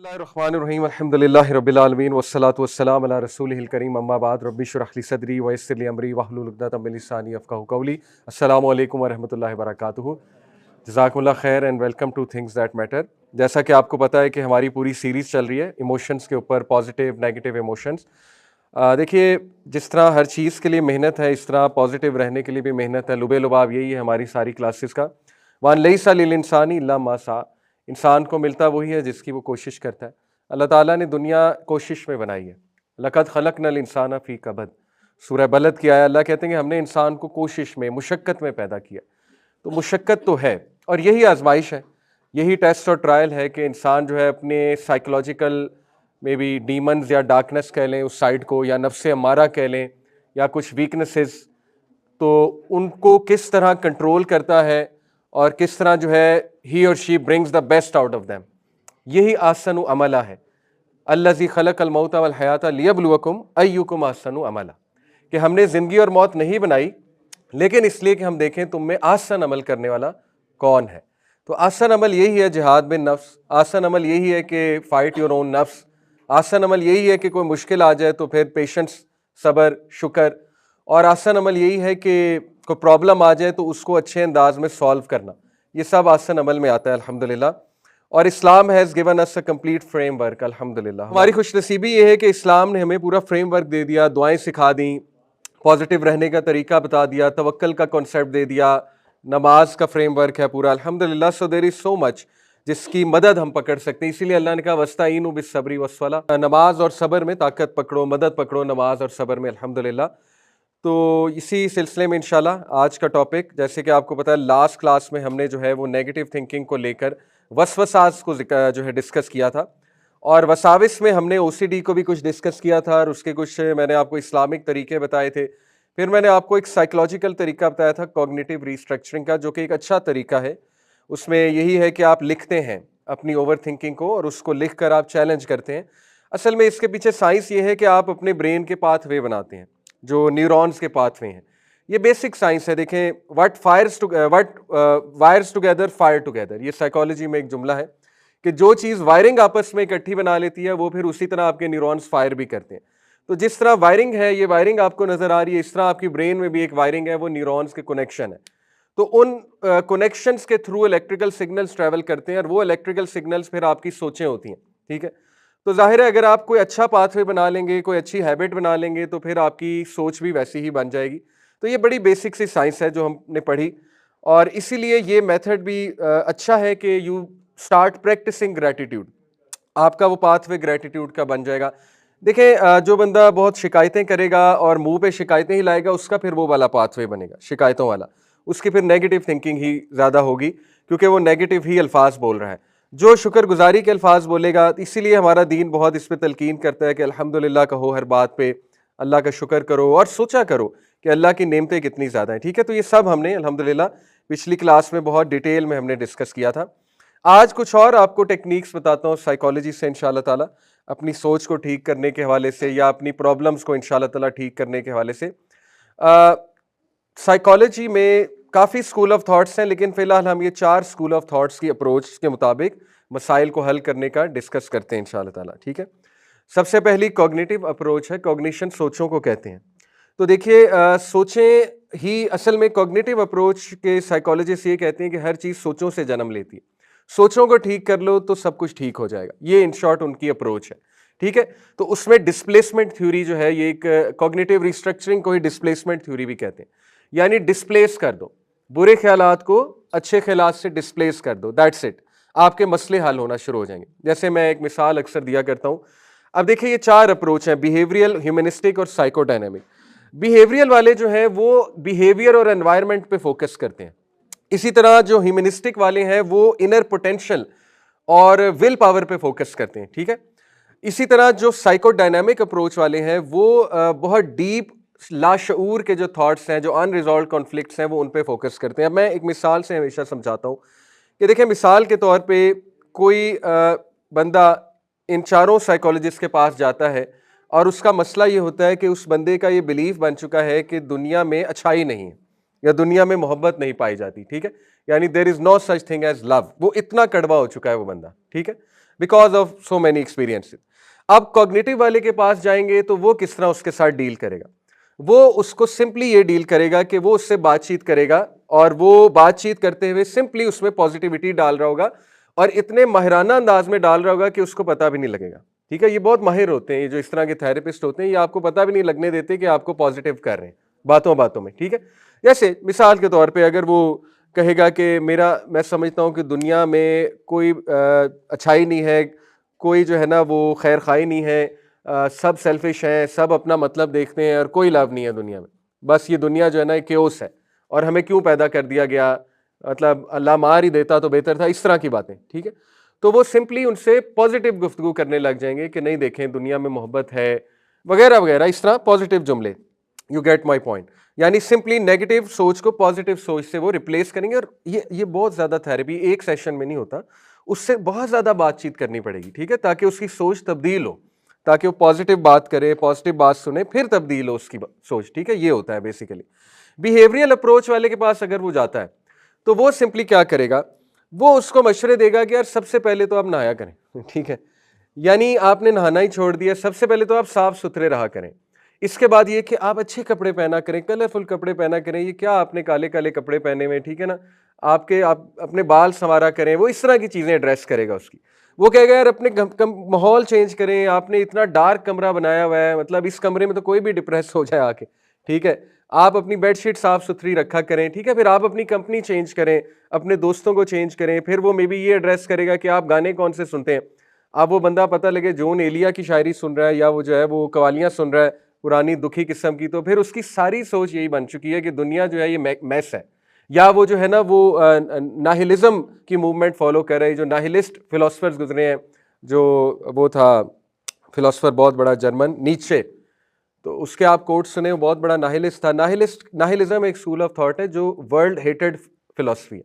बिस्मिल्लाहिर्रहमानिर्रहीम अल्हम्दुलिल्लाहि रब्बिल आलमीन वस्सलातु वस्सलाम अला रसूलिहिल करीम अम्मा बाद रब्बि इश्रह ली सदरी व यस्सिर ली अमरी वहलुल उक़दतम मिन लिसानी यफ़क़हू क़ौली। अस्सलामु अलैकुम व रहमतुल्लाहि व बरकातुहू। जज़ाकुमुल्लाह खैर and welcome two things that matter. जैसा कि आपको पता है कि हमारी पूरी सीरीज़ चल रही है इमोशंस के ऊपर, पॉजिटिव नेगेटिव इमोशंस। देखिए, जिस तरह हर चीज़ के लिए मेहनत है, इस तरह पॉजिटिव रहने के लिए भी मेहनत है। लुबे लुबाब यही है हमारी सारी क्लासेस का। वान लैसा लिल इंसानी इल्ला मा सा, इंसान को मिलता वही है जिसकी वो कोशिश करता है। अल्लाह ताला ने दुनिया कोशिश में बनाई है। लक़द ख़लक़नल इंसाना फ़ी कबद, सूरह बलद की आया, अल्लाह कहते हैं कि हमने इंसान को कोशिश में, मुशक्क़त में पैदा किया। तो मुशक्क़त तो है और यही आजमाइश है, यही टेस्ट और ट्रायल है कि इंसान जो है अपने साइकोलॉजिकल मे बी डीमंस या डार्कनेस कह लें उस साइड को, या नफ्स अम्मारा कह लें, या कुछ वीकनेसेस, तो उनको किस तरह कंट्रोल करता है और किस तरह जो है ही और she brings the best out of them. यही आसनु अमला है। अल्लज़ी खलक़ल मौता वल हयाता लियब्लुवकुम अय्युकुम अहसनु अमला, कि हमने ज़िंदगी और मौत नहीं बनाई लेकिन इसलिए कि हम देखें तुम में आसन अमल करने वाला कौन है। तो आसन अमल यही है जिहाद बिन नफ्स, आसन अमल यही है कि फ़ाइट योर ओन नफ्स, आसन अमल यही है कि कोई मुश्किल आ जाए तो फिर पेशेंस, सब्र, शुक्र, और आसन अमल यही है कि कोई प्रॉब्लम आ जाए तो उसको अच्छे अंदाज में सॉल्व करना। ये सब आसन अमल में आता है अल्हम्दुलिल्लाह। और Islam has given us a complete framework अल्हम्दुलिल्लाह। हमारी खुशनसीबी ये है कि इस्लाम ने हमें पूरा फ्रेमवर्क दे दिया, दुआएं सिखा दी, पॉजिटिव रहने का तरीका बता दिया, तवक्कल का कॉन्सेप्ट दे दिया, नमाज का फ्रेमवर्क है पूरा अल्हम्दुलिल्लाह। So there is so much जिसकी मदद हम पकड़ सकते हैं। इसीलिए अल्लाह ने कहा वस्ताईनु बिस्सब्री वस्सला, नमाज और सब्र में ताकत पकड़ो, मदद पकड़ो नमाज और सब्र में अल्हम्दुलिल्लाह। तो इसी सिलसिले में इंशाल्लाह आज का टॉपिक, जैसे कि आपको पता है लास्ट क्लास में हमने जो है वो नेगेटिव थिंकिंग को लेकर वसवसास को जो है डिस्कस किया था, और वसाविस में हमने ओसीडी को भी कुछ डिस्कस किया था, और उसके कुछ मैंने आपको इस्लामिक तरीके बताए थे। फिर मैंने आपको एक साइकोलॉजिकल तरीका बताया था कॉग्निटिव रीस्ट्रक्चरिंग का, जो कि एक अच्छा तरीका है। उसमें यही है कि आप लिखते हैं अपनी ओवर थिंकिंग को और उसको लिख कर आप चैलेंज करते हैं। असल में इसके पीछे साइंस ये है कि आप अपने ब्रेन के पाथवे बनाते हैं, जो न्यूरॉन्स के पाथवे हैं। ये बेसिक साइंस है। देखें, what wires together fire together, ये साइकोलॉजी में एक जुमला है कि जो चीज़ वायरिंग आपस में इकट्ठी बना लेती है वो फिर उसी तरह आपके न्यूरॉन्स फायर भी करते हैं। तो जिस तरह वायरिंग है, ये वायरिंग आपको नजर आ रही है, इस तरह आपकी ब्रेन में भी एक वायरिंग है, वो न्यूरॉन्स के कनेक्शन है। तो उन कनेक्शंस के थ्रू इलेक्ट्रिकल सिग्नल्स ट्रैवल करते हैं और वो इलेक्ट्रिकल सिग्नल्स फिर आपकी सोचें होती हैं। ठीक है, तो जाहिर है अगर आप कोई अच्छा पाथवे बना लेंगे, कोई अच्छी हैबिट बना लेंगे, तो फिर आपकी सोच भी वैसी ही बन जाएगी। तो ये बड़ी बेसिक सी साइंस है जो हमने पढ़ी, और इसीलिए ये मेथड भी अच्छा है कि यू स्टार्ट प्रैक्टिसिंग ग्रैटिट्यूड। आपका वो पाथवे ग्रैटिट्यूड का बन जाएगा। देखें, जो बंदा बहुत शिकायतें करेगा और मुंह पे शिकायतें ही लाएगा, उसका फिर वो वाला पाथवे बनेगा शिकायतों वाला, उसकी फिर नेगेटिव थिंकिंग ही ज़्यादा होगी, क्योंकि वो नेगेटिव ही अल्फाज बोल रहा है। जो शुक्रगुजारी के अल्फाज बोलेगा, इसीलिए हमारा दीन बहुत इस पर तलकीन करता है कि अल्हम्दुलिल्लाह कहो हर बात पे, अल्लाह का शुक्र करो और सोचा करो कि अल्लाह की नेमतें कितनी ज़्यादा हैं। ठीक है, तो ये सब हमने अल्हम्दुलिल्लाह पिछली क्लास में बहुत डिटेल में हमने डिस्कस किया था। आज कुछ और आपको टेक्निक्स बताता हूँ साइकोलॉजी से इंशाल्लाह ताला, अपनी सोच को ठीक करने के हवाले से या अपनी प्रॉब्लम्स को इंशाल्लाह ताला ठीक करने के हवाले से। साइकोलॉजी में काफ़ी स्कूल ऑफ थॉट्स हैं, लेकिन फ़िलहाल हम ये 4 स्कूल ऑफ थॉट्स की अप्रोच के मुताबिक मसाइल को हल करने का डिस्कस करते हैं इंशाल्लाह ताला। ठीक है, सबसे पहली कॉग्निटिव अप्रोच है। कॉग्निशन सोचों को कहते हैं। तो देखिए, सोचें ही असल में कॉग्निटिव अप्रोच के साइकोलॉजिस्ट ये कहते हैं कि हर चीज़ सोचों से जन्म लेती है। सोचों को ठीक कर लो तो सब कुछ ठीक हो जाएगा, ये इन शॉर्ट उनकी अप्रोच है। ठीक है, तो उसमें डिस्प्लेसमेंट थ्योरी जो है, ये एक कॉग्निटिव रिस्ट्रक्चरिंग को ही डिस्प्लेसमेंट थ्योरी भी कहते हैं। यानी डिस्प्लेस कर दो, बुरे ख्यालात को अच्छे ख्यालात से डिस्प्लेस कर दो, दैट्स इट, आपके मसले हल होना शुरू हो जाएंगे। जैसे मैं एक मिसाल अक्सर दिया करता हूँ। अब देखिए, ये 4 अप्रोच हैं, बिहेवियरल, ह्यूमनिस्टिक और साइकोडायनेमिक। बिहेवियर वाले जो हैं वो बिहेवियर और एनवायरनमेंट पे फोकस करते हैं। इसी तरह जो ह्यूमनिस्टिक वाले हैं वो इनर पोटेंशियल और विल पावर पे फोकस करते हैं। ठीक है, इसी तरह जो साइकोडायनामिक अप्रोच वाले हैं वो बहुत डीप लाशऊर के जो थॉट्स हैं, जो अनरिजॉल्व कॉन्फ्लिक्ट्स हैं, वो उन पे फोकस करते हैं। मैं एक मिसाल से हमेशा समझाता हूँ कि देखिए, मिसाल के तौर पे कोई बंदा इन चारों साइकोलॉजिस्ट के पास जाता है और उसका मसला ये होता है कि उस बंदे का ये बिलीफ बन चुका है कि दुनिया में अच्छाई नहीं है या दुनिया में मोहब्बत नहीं पाई जाती। ठीक है, यानी there is no such thing as love. वो इतना कड़वा हो चुका है वो बंदा। ठीक है, because of so many experiences. अब कॉग्निटिव वाले के पास जाएंगे तो वो किस तरह उसके साथ डील करेगा? वो उसको सिंपली ये डील करेगा कि वो उससे बातचीत करेगा और वो बातचीत करते हुए सिंपली उसमें पॉजिटिविटी डाल रहा होगा और इतने माहिराना अंदाज में डाल रहा होगा कि उसको पता भी नहीं लगेगा। ठीक है, ये बहुत माहिर होते हैं, ये जो इस तरह के थेरेपिस्ट होते हैं, ये आपको पता भी नहीं लगने देते कि आपको पॉजिटिव कर रहे हैं बातों बातों में। ठीक है, जैसे मिसाल के तौर पे अगर वो कहेगा कि मैं समझता हूं कि दुनिया में कोई अच्छाई नहीं है, कोई जो है ना वो खैर खाई नहीं है, सब सेल्फिश हैं, सब अपना मतलब देखते हैं और कोई लाभ नहीं है दुनिया में, बस ये दुनिया जो है ना केओस है और हमें क्यों पैदा कर दिया गया, मतलब अल्लाह मार ही देता तो बेहतर था, इस तरह की बातें। ठीक है, तो वो सिंपली उनसे पॉजिटिव गुफ्तगू करने लग जाएंगे कि नहीं देखें दुनिया में मोहब्बत है वगैरह वगैरह, इस तरह पॉजिटिव जुमले। यू गेट माई पॉइंट, यानी सिंपली नेगेटिव सोच को पॉजिटिव सोच से वो रिप्लेस करेंगे। और ये बहुत ज्यादा थेरेपी एक सेशन में नहीं होता, उससे बहुत ज्यादा बातचीत करनी पड़ेगी। ठीक है, ताकि उसकी सोच तब्दील हो, ताकि वो पॉजिटिव बात करे, पॉजिटिव बात सुने, फिर तब्दील हो उसकी सोच। ठीक है, ये होता है बेसिकली। बिहेवियरल अप्रोच वाले के पास अगर वो जाता है तो वो सिंपली क्या करेगा, वो उसको मशवरे देगा कि यार सबसे पहले तो आप नहाया करें। ठीक है, यानी आपने नहाना ही छोड़ दिया, सबसे पहले तो आप साफ सुथरे रहा करें। इसके बाद ये कि आप अच्छे कपड़े पहना करें, कलरफुल कपड़े पहना करें। ये क्या आपने काले काले कपड़े पहने हुए, ठीक है ना, आप अपने बाल संवारा करें, वो इस तरह की चीज़ें एड्रेस करेगा उसकी। वो कहेगा यार अपने माहौल चेंज करें, आपने इतना डार्क कमरा बनाया हुआ है, मतलब इस कमरे में तो कोई भी डिप्रेस हो जाए आके। ठीक है, आप अपनी बेडशीट साफ सुथरी रखा करें। ठीक है, फिर आप अपनी कंपनी चेंज करें, अपने दोस्तों को चेंज करें। फिर वो मे बी ये एड्रेस करेगा कि आप गाने कौन से सुनते हैं। आप वो बंदा पता लगे जोन एलिया की शायरी सुन रहा है या वो जो है वो कवालियाँ सुन रहा है पुरानी दुखी किस्म की, तो फिर उसकी सारी सोच यही बन चुकी है कि दुनिया जो है ये मैस है। या वो जो है ना वो नाहिलिज्म की मूवमेंट फॉलो कर रहे हैं, जो नाहिलिस्ट फिलोसफर्स गुजरे हैं, जो वो था फिलोसफर बहुत बड़ा जर्मन नीचे, तो उसके आप कोट सुने, वो बहुत बड़ा नाहिलिस्ट था। नाहिलिज्म एक स्कूल ऑफ थॉट है जो वर्ल्ड हेटेड फिलोसफी है,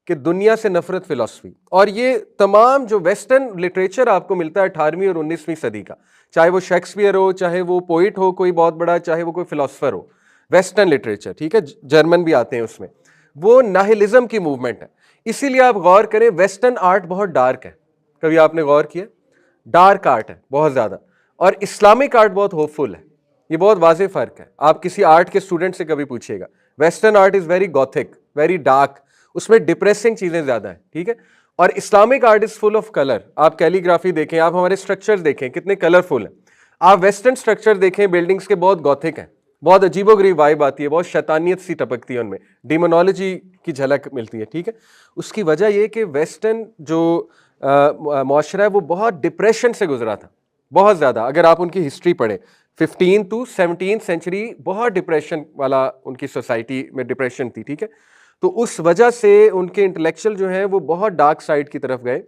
कि दुनिया से नफरत फिलॉसफी। और ये तमाम जो वेस्टर्न लिटरेचर आपको मिलता है 18वीं और 19वीं सदी का, चाहे वो शेक्सपियर हो, चाहे वो पोइट हो कोई बहुत बड़ा, चाहे वो कोई फिलोसफर हो, वेस्टर्न लिटरेचर, ठीक है, जर्मन भी आते हैं उसमें, वो नाहिलिज्म की मूवमेंट है। इसीलिए आप गौर करें वेस्टर्न आर्ट बहुत डार्क है, कभी आपने गौर किया? डार्क आर्ट है बहुत ज्यादा, और इस्लामिक आर्ट बहुत होपफुल है। ये बहुत वाज़ेह फर्क है। आप किसी आर्ट के स्टूडेंट से कभी पूछिएगा, western art is very Gothic, very dark, उसमें डिप्रेसिंग चीजें ज्यादा है। ठीक है, और Islamic art is full of colour. आप कैलीग्राफी देखें, आप हमारे स्ट्रक्चर्स देखें कितने कलरफुल हैं। आप वेस्टर्न स्ट्रक्चर देखें, बिल्डिंग्स के बहुत गॉथिक हैं, बहुत अजीबोगरीब वाइब आती है, बहुत शैतानियत सी टपकती है उनमें, डिमोनोलॉजी की झलक मिलती है। ठीक है, उसकी वजह यह कि वेस्टर्न जो मुआशरा है वो बहुत डिप्रेशन से गुजरा था, बहुत ज्यादा। अगर आप उनकी हिस्ट्री पढ़ें 15 to 17 सेंचुरी बहुत डिप्रेशन वाला उनकी सोसाइटी में डिप्रेशन थी। ठीक है, तो उस वजह से उनके इंटेलेक्चुअल जो हैं वो बहुत डार्क साइड की तरफ गए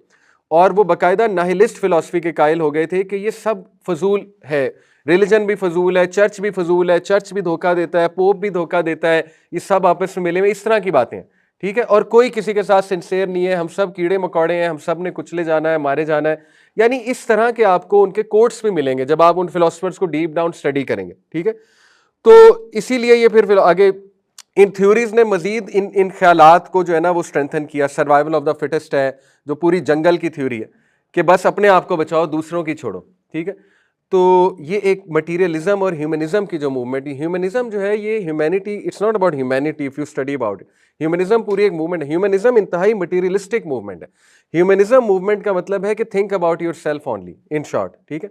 और वो बाकायदा नाहिलिस्ट फिलॉसफी के कायल हो गए थे कि ये सब फजूल है, रिलीजन भी फजूल है, चर्च भी फजूल है, चर्च भी धोखा देता है, पोप भी धोखा देता है, ये सब आपस में मिले हुए, इस तरह की बातें हैं। ठीक है, और कोई किसी के साथ सिंसेयर नहीं है, हम सब कीड़े मकोड़े हैं, हम सब ने कुचले जाना है, मारे जाना है। यानी इस तरह के आपको उनके कोट्स भी मिलेंगे जब आप उन फिलोसफर्स को डीप डाउन स्टडी करेंगे। ठीक है, तो इसीलिए ये फिर आगे इन थ्योरीज ने मजीद इन ख्यालात को जो है ना वो स्ट्रेंथन किया। सर्वाइवल ऑफ द फिटेस्ट है जो पूरी जंगल की थ्योरी है कि बस अपने आप को बचाओ, दूसरों की छोड़ो। ठीक है, तो ये एक मटीरियलिज्म और ह्यूमनिज्म की जो मूवमेंट है, ह्यूमनिज्म जो है ये humanity, it's not about humanity if you study about it. Humanism पूरी एक मूवमेंट है, ह्यूमनिज्म इंतहाई मटीरियलिस्टिक मूवमेंट है। ह्यूमनिज्म मूवमेंट का मतलब है कि think about your self only, in short. ठीक है,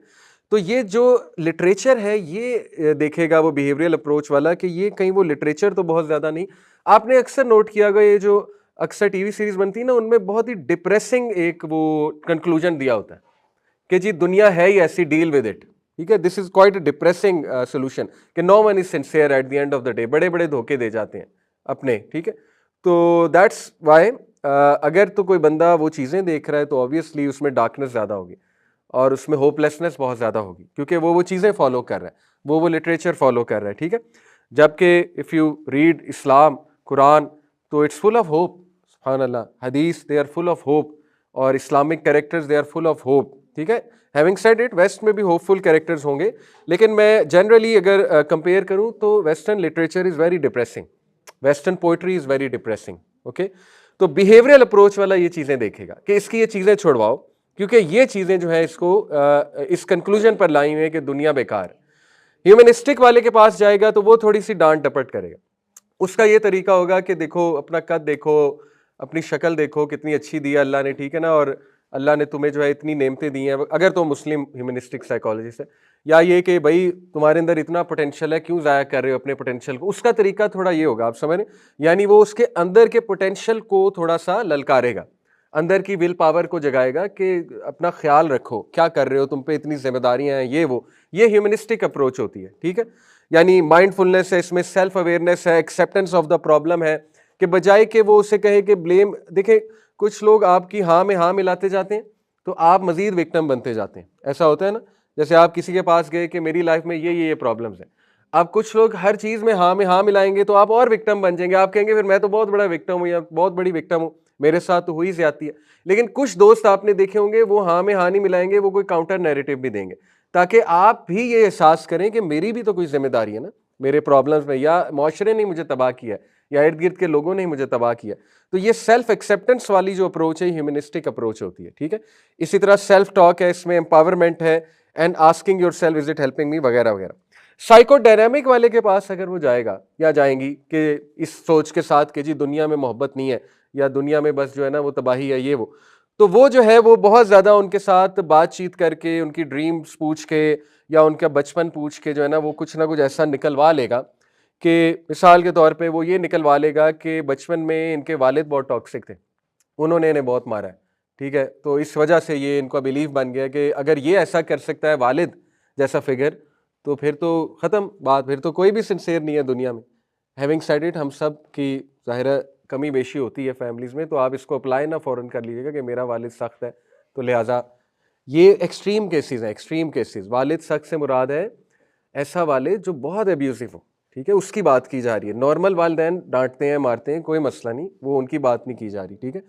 तो ये जो लिटरेचर है ये देखेगा वो बिहेवियरल अप्रोच वाला कि ये कहीं वो लिटरेचर तो बहुत ज़्यादा नहीं। आपने अक्सर नोट किया होगा ये जो अक्सर टीवी सीरीज बनती है ना, उनमें बहुत ही डिप्रेसिंग एक वो कंक्लूजन दिया होता है कि जी दुनिया है ही ऐसी, डील विद इट। ठीक है, this is quite a depressing solution कि no one is sincere at the end of the day, बड़े बड़े धोखे दे जाते हैं अपने। ठीक है, तो दैट्स वाई अगर तो कोई बंदा वो चीज़ें देख रहा है तो ऑब्वियसली उसमें डार्कनेस ज़्यादा होगी और उसमें होपलेसनेस बहुत ज़्यादा होगी, क्योंकि वो चीज़ें फॉलो कर रहा है, वो लिटरेचर फॉलो कर रहा है। ठीक है, जबकि if you read Islam, Quran, तो इट्स फुल ऑफ होप। सुभान अल्लाह, hadith they are full of hope, और Islamic characters they are full of hope. ठीक है, हैविंग सेड इट, वेस्ट में भी होपफुल कैरेक्टर्स होंगे, लेकिन मैं जनरली अगर कंपेयर करूं तो western literature is very depressing, western poetry is very depressing. Okay, तो बिहेवियरल अप्रोच वाला ये चीज़ें देखेगा कि इसकी ये चीज़ें छुड़वाओ, क्योंकि ये चीज़ें जो है इसको इस कंक्लूजन पर लाई हुई है कि दुनिया बेकार। ह्यूमनिस्टिक वाले के पास जाएगा तो वो थोड़ी सी डांट डपट करेगा। उसका ये तरीका होगा कि देखो अपना कद देखो, अपनी शक्ल देखो कितनी अच्छी दी है अल्लाह ने, ठीक है ना, और अल्लाह ने तुम्हें जो है इतनी नेमतें दी हैं, अगर तो मुस्लिम ह्यूमनिस्टिक साइकोलॉजिस्ट है। या ये कि भाई तुम्हारे अंदर इतना पोटेंशियल है, क्यों ज़ाया कर रहे हो अपने पोटेंशियल को। उसका तरीका थोड़ा ये होगा, आप समझ रहे हैं, यानी वो उसके अंदर के पोटेंशियल को थोड़ा सा ललकारेगा, अंदर की विल पावर को जगाएगा कि अपना ख्याल रखो, क्या कर रहे हो, तुम पे इतनी जिम्मेदारियां हैं, ये ह्यूमनिस्टिक अप्रोच होती है, ठीक है। यानी माइंडफुलनेस है इसमें, सेल्फ अवेयरनेस है, एक्सेप्टेंस ऑफ द प्रॉब्लम है, कि बजाय कि वो उसे कहे कि ब्लेम। देखें कुछ लोग आपकी हाँ में हाँ मिलाते जाते हैं तो आप मजीद विक्टिम बनते जाते हैं। ऐसा होता है ना, जैसे आप किसी के पास गए कि मेरी लाइफ में ये प्रॉब्लम्स हैं, अब कुछ लोग हर चीज में हाँ मिलाएंगे तो आप और विक्टिम बन जाएंगे। आप कहेंगे फिर मैं तो बहुत बड़ा विक्टिम हूँ या बहुत बड़ी विक्टिम हूँ, मेरे साथ तो हुई ज्यादती है। लेकिन कुछ दोस्त आपने देखे होंगे वो हाँ में हाँ नहीं मिलाएंगे, वो कोई काउंटर नैरेटिव भी देंगे ताकि आप भी ये एहसास करें कि मेरी भी तो कोई जिम्मेदारी है ना मेरे प्रॉब्लम्स में, या मुआशरे ने मुझे तबाह किया या इर्द गिर्द के लोगों ने मुझे तबाह किया। तो ये सेल्फ एक्सेप्टेंस वाली जो अप्रोच है ह्यूमनिस्टिक अप्रोच होती है, ठीक है। इसी तरह सेल्फ टॉक है, इसमें एम्पावरमेंट है, and asking your self is it helping me वगैरह वगैरह। साइकोडायनामिक वाले के पास अगर वो जाएगा या जाएंगी कि इस सोच के साथ कि जी दुनिया में मोहब्बत नहीं है या दुनिया में बस जो है ना वो तबाही है, ये तो वो जो है वो बहुत ज़्यादा उनके साथ बातचीत करके, उनकी ड्रीम्स पूछ के या उनका बचपन पूछ के जो है ना वो कुछ ना कुछ ऐसा निकलवा लेगा कि मिसाल के तौर पे वो ये निकलवा लेगा कि बचपन में इनके वालिद बहुत टॉक्सिक थे, उन्होंने इन्हें बहुत मारा है, ठीक है। तो इस वजह से ये इनका बिलीव बन गया कि अगर ये ऐसा कर सकता है वालिद जैसा फिगर, तो फिर तो ख़त्म बात, फिर तो कोई भी सिंसेयर नहीं है दुनिया में। हैविंग सेड इट, हम सब की ज़ाहिर कमी बेशी होती है फैमिलीज़ में, तो आप इसको अप्लाई ना फ़ौरन कर लीजिएगा कि मेरा वालिद सख्त है तो लिहाजा। ये एक्सट्रीम केसेस हैं, एक्सट्रीम केसेस। वालिद सख्त से मुराद है ऐसा वालिद जो बहुत एब्यूसिव हो, ठीक है, उसकी बात की जा रही है। नॉर्मल वालिदैन डांटते हैं मारते हैं कोई मसला नहीं, वो उनकी बात नहीं की जा रही, ठीक है।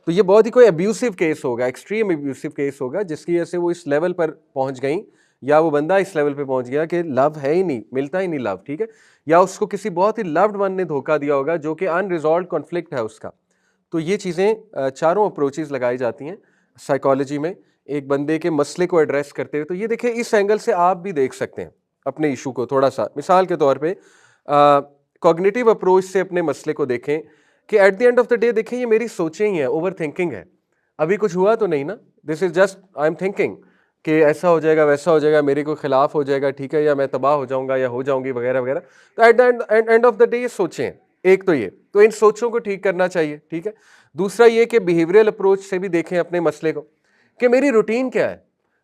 तो ये बहुत ही कोई एब्यूसिव केस होगा, एक्सट्रीम एब्यूसिव केस होगा, जिसकी वजह से वो इस लेवल पर पहुंच गई या वो बंदा इस लेवल पे पहुंच गया कि लव है ही नहीं, मिलता ही नहीं लव, ठीक है। या उसको किसी बहुत ही लव्ड वन ने धोखा दिया होगा जो कि अनरिजॉल्व कॉन्फ्लिक्ट है उसका। तो ये चीज़ें चारों अप्रोचेस लगाई जाती हैं साइकोलॉजी में एक बंदे के मसले को एड्रेस करते हुए। तो ये देखिए इस एंगल से आप भी देख सकते हैं अपने इशू को थोड़ा सा। मिसाल के तौर पे कॉग्निटिव अप्रोच से अपने मसले को देखें कि eight the end of the day देखें ये मेरी सोचें ही है, ओवर थिंकिंग है, अभी कुछ हुआ तो नहीं ना, this is just I am thinking कि ऐसा हो जाएगा वैसा हो जाएगा, मेरे को खिलाफ हो जाएगा, ठीक है, या मैं तबाह हो जाऊंगा या हो जाऊंगी वगैरह वगैरह। तो eight the end of the day ये सोचें हैं। एक तो ये, तो इन सोचों को ठीक करना चाहिए, ठीक है। दूसरा ये कि बिहेवियरल अप्रोच से भी देखें अपने मसले को कि मेरी रूटीन क्या है।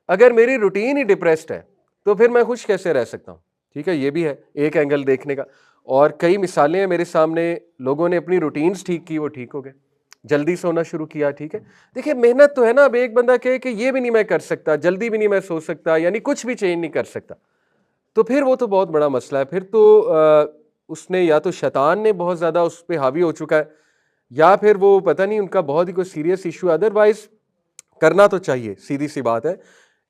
अगर मेरी रूटीन ही डिप्रेस्ड है तो फिर मैं खुश कैसे रह सकता हूँ, ठीक है। ये भी है एक एंगल देखने का। और कई मिसालें हैं मेरे सामने, लोगों ने अपनी रूटीन्स ठीक की, वो ठीक हो गए, जल्दी सोना शुरू किया, ठीक है। देखिए मेहनत तो है ना, अब एक बंदा कहे कि ये भी नहीं मैं कर सकता, जल्दी भी नहीं मैं सो सकता, यानी कुछ भी चेंज नहीं कर सकता, तो फिर वो तो बहुत बड़ा मसला है। फिर तो उसने या तो शैतान ने बहुत ज़्यादा उस पर हावी हो चुका है, या फिर वो पता नहीं उनका बहुत ही कोई सीरियस इशू। अदरवाइज करना तो चाहिए, सीधी सी बात है।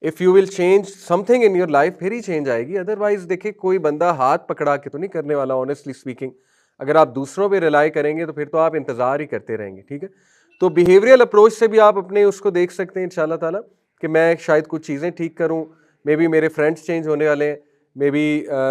If you will change something in your life फिर ही चेंज आएगी। अदरवाइज देखिए कोई बंदा हाथ पकड़ा के तो नहीं करने वाला, ऑनेस्टली स्पीकिंग। अगर आप दूसरों पे रिलाई करेंगे तो फिर तो आप इंतज़ार ही करते रहेंगे, ठीक है। तो बिहेवियरल अप्रोच से भी आप अपने उसको देख सकते हैं इंशाल्लाह ताला कि मैं शायद कुछ चीज़ें ठीक करूँ, मे बी मेरे फ्रेंड्स चेंज होने वाले हैं, मे बी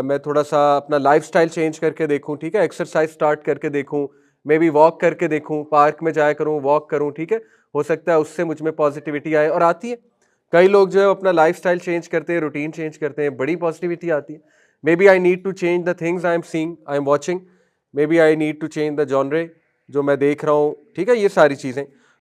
मैं थोड़ा सा अपना लाइफस्टाइल चेंज करके देखूँ, ठीक है, एक्सरसाइज स्टार्ट करके देखूँ, मे बी वॉक करके देखूँ, पार्क में जाया करूँ, वॉक करूँ, ठीक है। हो सकता है उससे मुझ में पॉजिटिविटी आए, और आती है। कई लोग जो है अपना लाइफस्टाइल चेंज करते हैं, रूटीन चेंज करते हैं, बड़ी पॉजिटिविटी आती है। Maybe I need to change the things I am seeing, I am watching, maybe I need to change the genre जो मैं देख रहा हूँ, ठीक है, ये सारी चीज़ें।